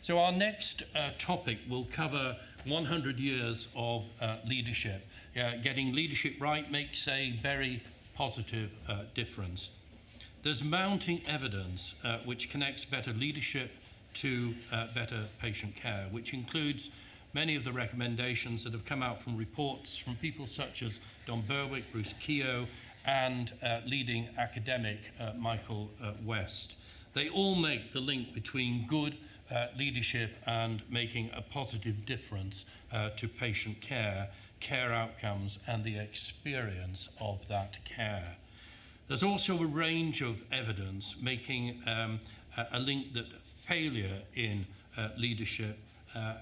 So our next topic will cover 100 years of leadership. Getting leadership right makes a very positive difference. There's mounting evidence which connects better leadership to better patient care, which includes many of the recommendations that have come out from reports from people such as Don Berwick, Bruce Keogh, and leading academic Michael West. They all make the link between good leadership and making a positive difference to patient care, care outcomes, and the experience of that care. There's also a range of evidence making a link that failure in leadership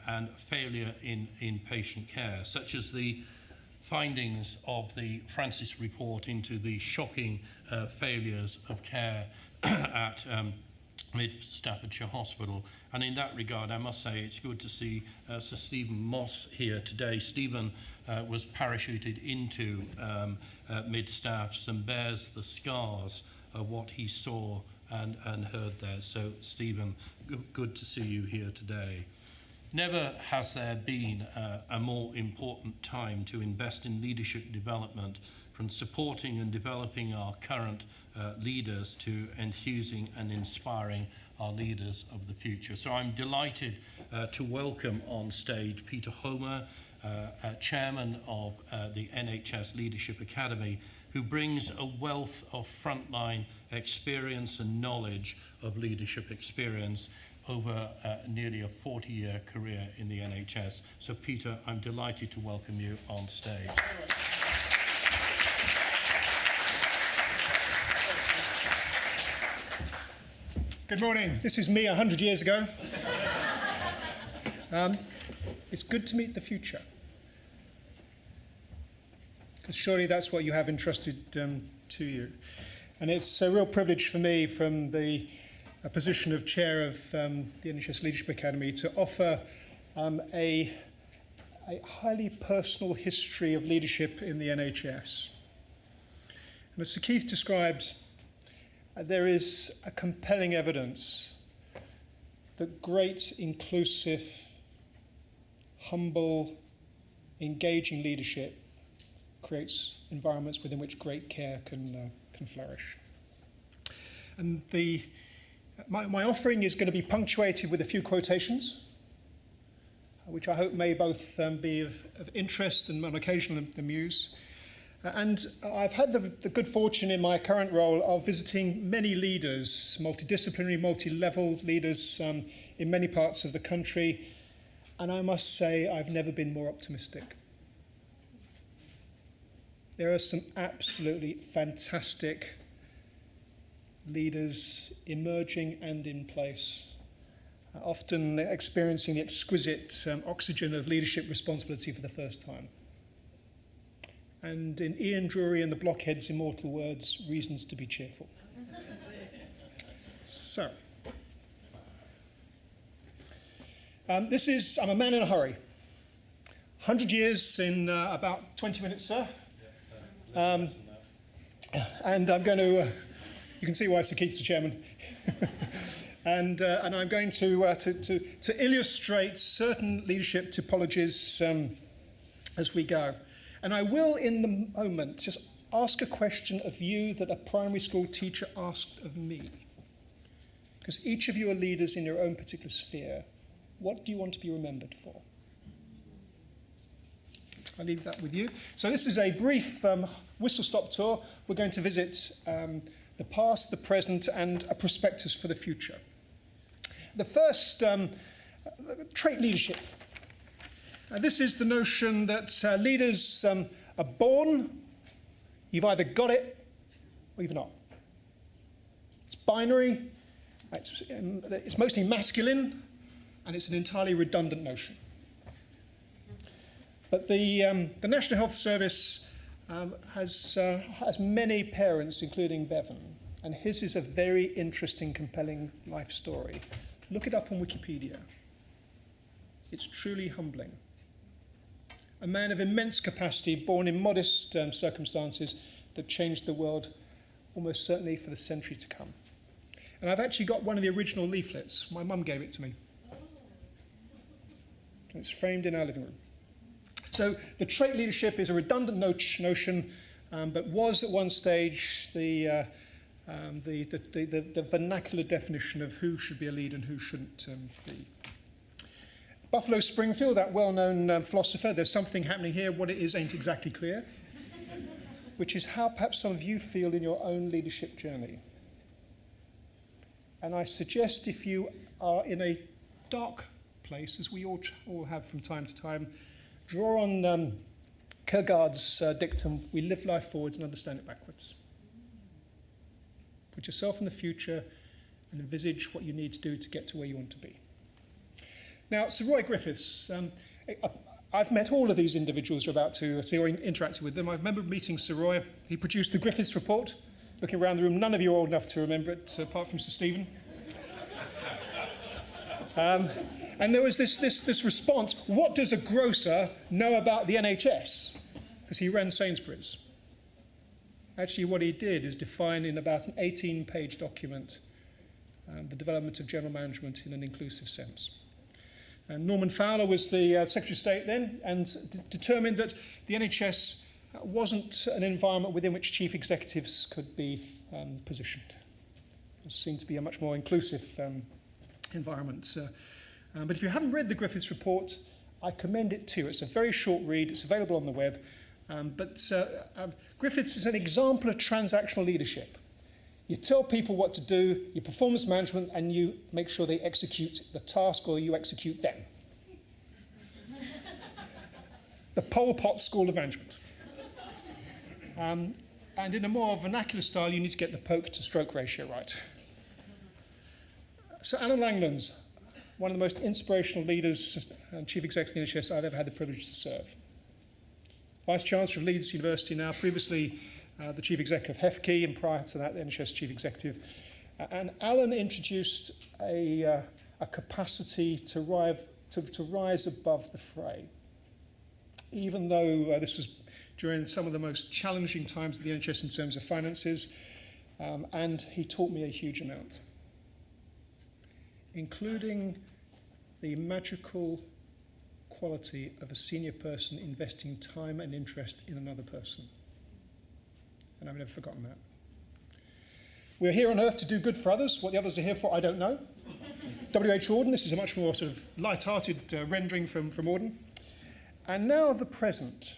and failure in patient care, such as the findings of the Francis report into the shocking failures of care at Mid Staffordshire Hospital. And in that regard, I must say it's good to see Sir Stephen Moss here today. Stephen was parachuted into Mid Staffs and bears the scars of what he saw and heard there. So Stephen, good to see you here today. Never has there been a more important time to invest in leadership development, from supporting and developing our current leaders to enthusing and inspiring our leaders of the future. So I'm delighted to welcome on stage Peter Homa, chairman of the NHS Leadership Academy, who brings a wealth of frontline experience and knowledge of leadership experience over nearly a 40-year career in the NHS. So Peter, I'm delighted to welcome you on stage. Good morning. This is me 100 years ago. It's good to meet the future, because surely that's what you have entrusted to you. And it's a real privilege for me, from the position of chair of the NHS Leadership Academy, to offer a highly personal history of leadership in the NHS. And as Sir Keith describes, there is a compelling evidence that great, inclusive, humble, engaging leadership creates environments within which great care can flourish. And my offering is going to be punctuated with a few quotations, which I hope may both be of interest and on occasion amuse. And I've had the good fortune in my current role of visiting many leaders, multidisciplinary, multi-level leaders in many parts of the country. And I must say, I've never been more optimistic. There are some absolutely fantastic leaders emerging and in place, often experiencing the exquisite oxygen of leadership responsibility for the first time. And in Ian Drury and the Blockhead's immortal words, reasons to be cheerful. So, I'm a man in a hurry. 100 years in about 20 minutes, sir. And I'm going to, you can see why Sir Keith's the chairman. And I'm going to illustrate certain leadership typologies as we go. And I will, in the moment, just ask a question of you that a primary school teacher asked of me. Because each of you are leaders in your own particular sphere. What do you want to be remembered for? I'll leave that with you. So this is a brief whistle-stop tour. We're going to visit the past, the present, and a prospectus for the future. The first, trait leadership. This is the notion that leaders are born. You've either got it or you've not. It's binary, it's mostly masculine, and it's an entirely redundant notion. But the National Health Service has many parents, including Bevan, and his is a very interesting, compelling life story. Look it up on Wikipedia. It's truly humbling. A man of immense capacity, born in modest circumstances that changed the world almost certainly for the century to come. And I've actually got one of the original leaflets. My mum gave it to me. and it's framed in our living room. So the trait leadership is a redundant notion, but was at one stage the vernacular definition of who should be a leader and who shouldn't be. Buffalo Springfield, that well-known philosopher, there's something happening here. What it is ain't exactly clear, which is how perhaps some of you feel in your own leadership journey. And I suggest if you are in a dark place, as we all have from time to time, draw on Kierkegaard's dictum, we live life forwards and understand it backwards. Put yourself in the future and envisage what you need to do to get to where you want to be. Now, Sir Roy Griffiths, I've met all of these individuals you're about to see or interacted with them. I remember meeting Sir Roy. He produced the Griffiths Report. Looking around the room, none of you are old enough to remember it, apart from Sir Stephen. And there was this response, what does a grocer know about the NHS? Because he ran Sainsbury's. Actually, what he did is define in about an 18-page document the development of general management in an inclusive sense. And Norman Fowler was the Secretary of State then, and determined that the NHS wasn't an environment within which chief executives could be positioned. It seemed to be a much more inclusive environment. But if you haven't read the Griffiths Report, I commend it to you. It's a very short read. It's available on the web. But Griffiths is an example of transactional leadership. You tell people what to do, you performance management, and you make sure they execute the task or you execute them. The Pol Pot School of Management. And in a more vernacular style, you need to get the poke to stroke ratio right. So Alan Langlands, one of the most inspirational leaders and chief executive of the NHS I've ever had the privilege to serve. Vice Chancellor of Leeds University now, previously the chief executive of HEFKE, and prior to that, the NHS chief executive. And Alan introduced a capacity to rise above the fray. Even though this was during some of the most challenging times of the NHS in terms of finances, and he taught me a huge amount, including the magical quality of a senior person investing time and interest in another person. And I've never forgotten that. We're here on earth to do good for others. What the others are here for, I don't know. W.H. Auden, this is a much more sort of light-hearted rendering from Auden. And now the present,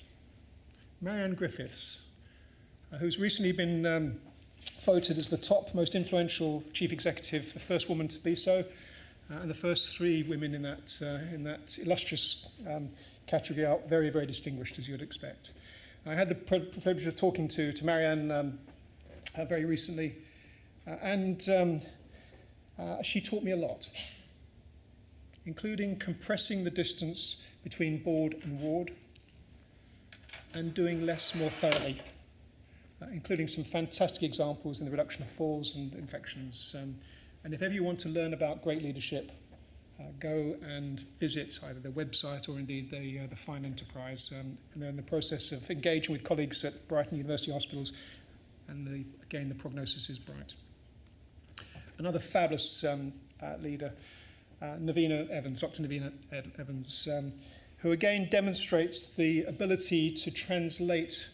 Marianne Griffiths, who's recently been voted as the top most influential chief executive, the first woman to be so, and the first three women in that illustrious category are very, very distinguished, as you would expect. I had the privilege of talking to Marianne very recently, and she taught me a lot, including compressing the distance between board and ward and doing less more thoroughly, including some fantastic examples in the reduction of falls and infections. And if ever you want to learn about great leadership, go and visit either the website or indeed the Fine Enterprise. And they're in the process of engaging with colleagues at Brighton University Hospitals, and again, the prognosis is bright. Another fabulous leader, Navina Evans, Dr. Navina Evans, who again demonstrates the ability to translate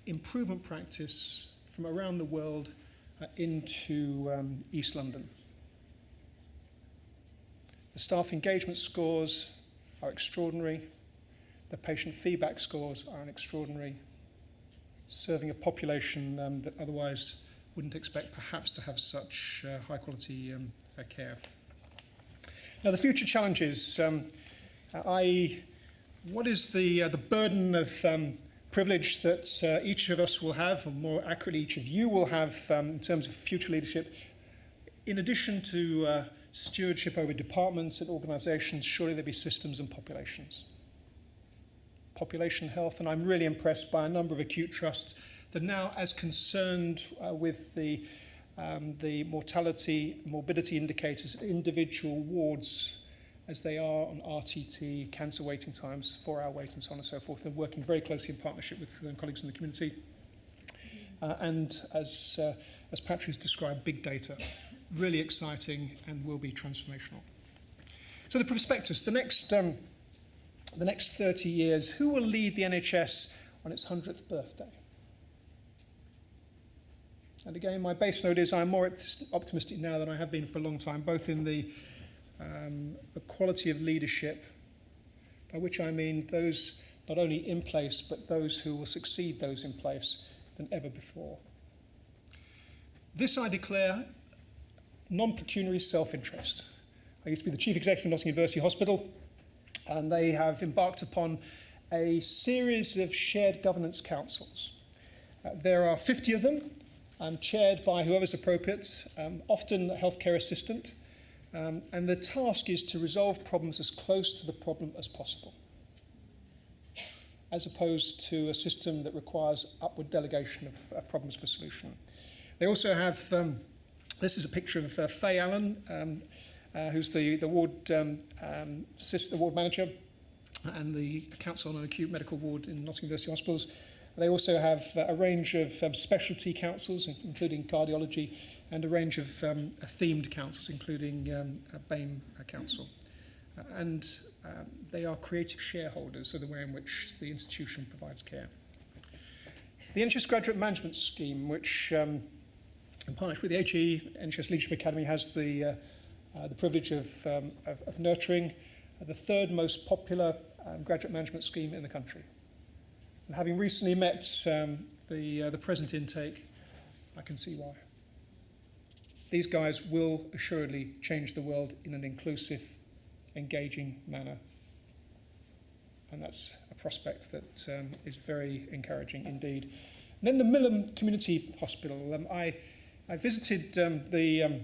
improvement practice from around the world into East London. The staff engagement scores are extraordinary. The patient feedback scores are extraordinary, serving a population that otherwise wouldn't expect perhaps to have such high quality care. Now the future challenges, what is the burden of privilege that each of us will have, or more accurately each of you will have in terms of future leadership, in addition to stewardship over departments and organisations? Surely there be systems and populations. Population health, and I'm really impressed by a number of acute trusts that are now as concerned with the mortality, morbidity indicators of individual wards as they are on RTT, cancer waiting times, 4-hour wait, and so on and so forth, and working very closely in partnership with colleagues in the community. And as Patrick has described, big data. Really exciting and will be transformational. So the prospectus, the next the next 30 years, who will lead the NHS on its 100th birthday? And again, my base note is I'm more optimistic now than I have been for a long time, both in the quality of leadership, by which I mean those not only in place, but those who will succeed those in place than ever before. This I declare non-pecuniary self-interest. I used to be the chief executive of Nottingham University Hospital, and they have embarked upon a series of shared governance councils. There are 50 of them, chaired by whoever's appropriate, often a healthcare assistant, and the task is to resolve problems as close to the problem as possible, as opposed to a system that requires upward delegation of problems for solution. They also have, this is a picture of Faye Allen, who's the ward manager and the council on an acute medical ward in Nottingham University Hospitals. They also have a range of specialty councils, including cardiology, and a range of themed councils, including a BAME council. And they are creative shareholders of the way in which the institution provides care. The NHS Graduate Management Scheme, which in partnership with the HE, NHS Leadership Academy, has the privilege of nurturing the third most popular graduate management scheme in the country. And having recently met the present intake, I can see why. These guys will assuredly change the world in an inclusive, engaging manner. And that's a prospect that is very encouraging indeed. And then the Millham Community Hospital. I visited the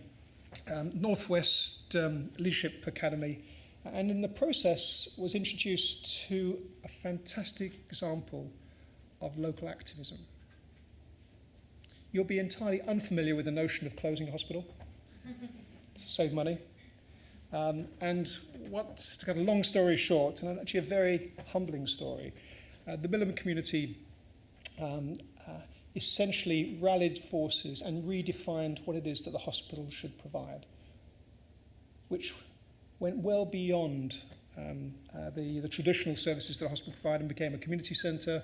Northwest Leadership Academy, and in the process was introduced to a fantastic example of local activism. You'll be entirely unfamiliar with the notion of closing a hospital to save money. And to cut a long story short, and actually a very humbling story, the Millham community essentially rallied forces and redefined what it is that the hospital should provide, which went well beyond the traditional services that a hospital provided and became a community centre.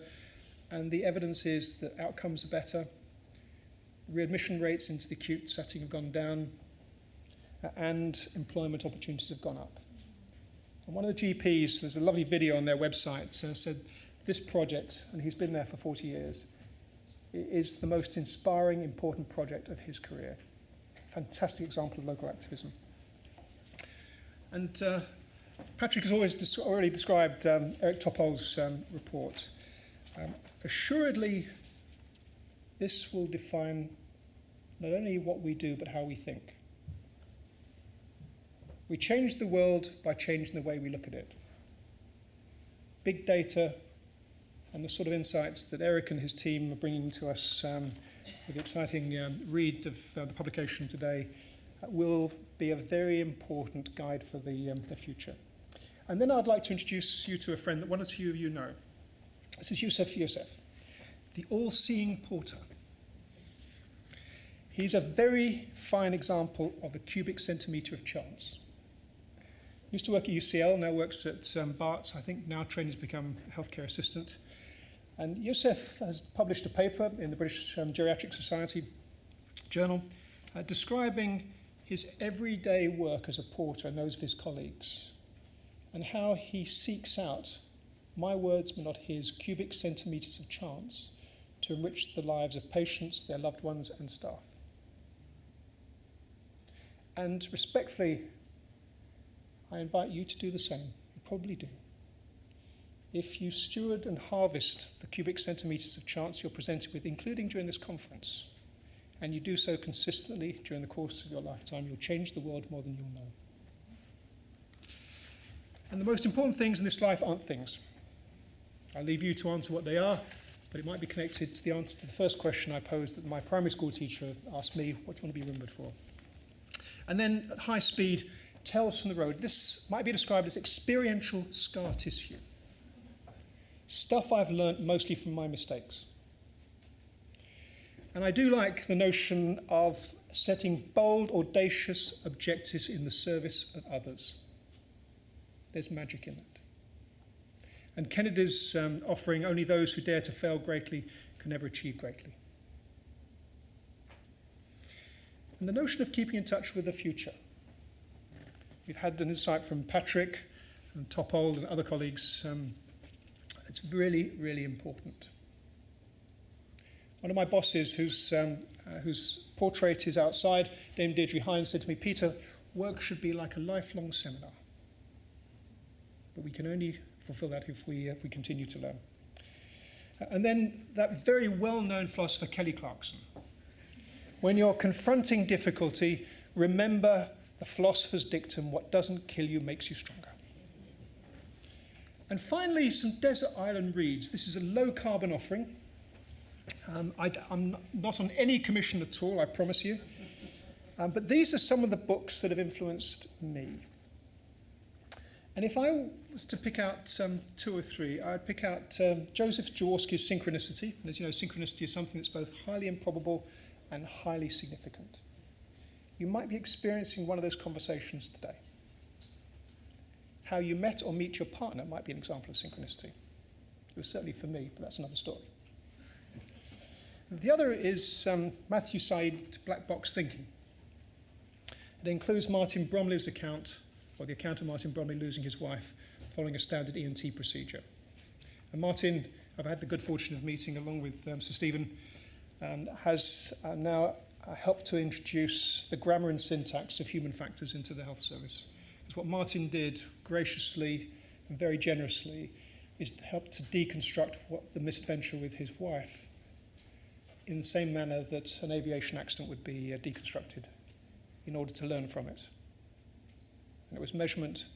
And the evidence is that outcomes are better, readmission rates into the acute setting have gone down, and employment opportunities have gone up. And one of the GPs, there's a lovely video on their website, said this project, and he's been there for 40 years, is the most inspiring, important project of his career. Fantastic example of local activism. And Patrick has already described Eric Topol's report. Assuredly, this will define not only what we do, but how we think. We change the world by changing the way we look at it. Big data and the sort of insights that Eric and his team are bringing to us with the exciting read of the publication today will be a very important guide for the future. And then I'd like to introduce you to a friend that one or two of you know. This is Yusuf, the all-seeing porter. He's a very fine example of a cubic centimetre of chance. Used to work at UCL, now works at Barts. I think now trained to become a healthcare assistant. And Yusuf has published a paper in the British Geriatric Society journal describing his everyday work as a porter and those of his colleagues, and how he seeks out, my words but not his, cubic centimetres of chance to enrich the lives of patients, their loved ones and staff. And respectfully, I invite you to do the same. You probably do. If you steward and harvest the cubic centimetres of chance you're presented with, including during this conference, and you do so consistently during the course of your lifetime, you'll change the world more than you'll know. And the most important things in this life aren't things. I'll leave you to answer what they are, but it might be connected to the answer to the first question I posed that my primary school teacher asked me, what do you want to be remembered for? And then at high speed, tales from the road. This might be described as experiential scar tissue. Stuff I've learnt mostly from my mistakes. And I do like the notion of setting bold, audacious objectives in the service of others. There's magic in that. And Kennedy's offering, only those who dare to fail greatly can never achieve greatly. And the notion of keeping in touch with the future. We've had an insight from Patrick and Toppold and other colleagues. It's really, really important. One of my bosses, whose portrait is outside, Dame Deirdre Hines, said to me, "Peter, work should be like a lifelong seminar. But we can only fulfill that if we continue to learn." And then that very well-known philosopher, Kelly Clarkson. When you're confronting difficulty, remember the philosopher's dictum, what doesn't kill you makes you stronger. And finally, some desert island reads. This is a low-carbon offering. I'm not on any commission at all, I promise you. But these are some of the books that have influenced me. And if I was to pick out two or three, I'd pick out Joseph Jaworski's Synchronicity. And as you know, synchronicity is something that's both highly improbable and highly significant. You might be experiencing one of those conversations today. How you met or meet your partner might be an example of synchronicity. It was certainly for me, but that's another story. The other is Matthew Said, Black Box Thinking. It includes Martin Bromley's account, or the account of Martin Bromley losing his wife following a standard ENT procedure. And Martin, I've had the good fortune of meeting along with Sir Stephen, has now helped to introduce the grammar and syntax of human factors into the health service. Because what Martin did graciously and very generously is to help to deconstruct what the misadventure with his wife in the same manner that an aviation accident would be deconstructed in order to learn from it. And it was measurement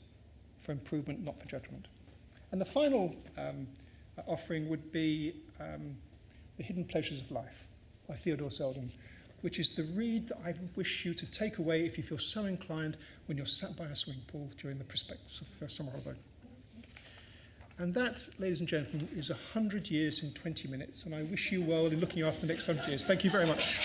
for improvement, not for judgment. And the final offering would be The Hidden Pleasures of Life by Theodore Selden, which is the read that I wish you to take away if you feel so inclined when you're sat by a swimming pool during the prospectus of summer holiday. And that, ladies and gentlemen, is 100 years in 20 minutes, and I wish you well in looking after the next 100 years. Thank you very much.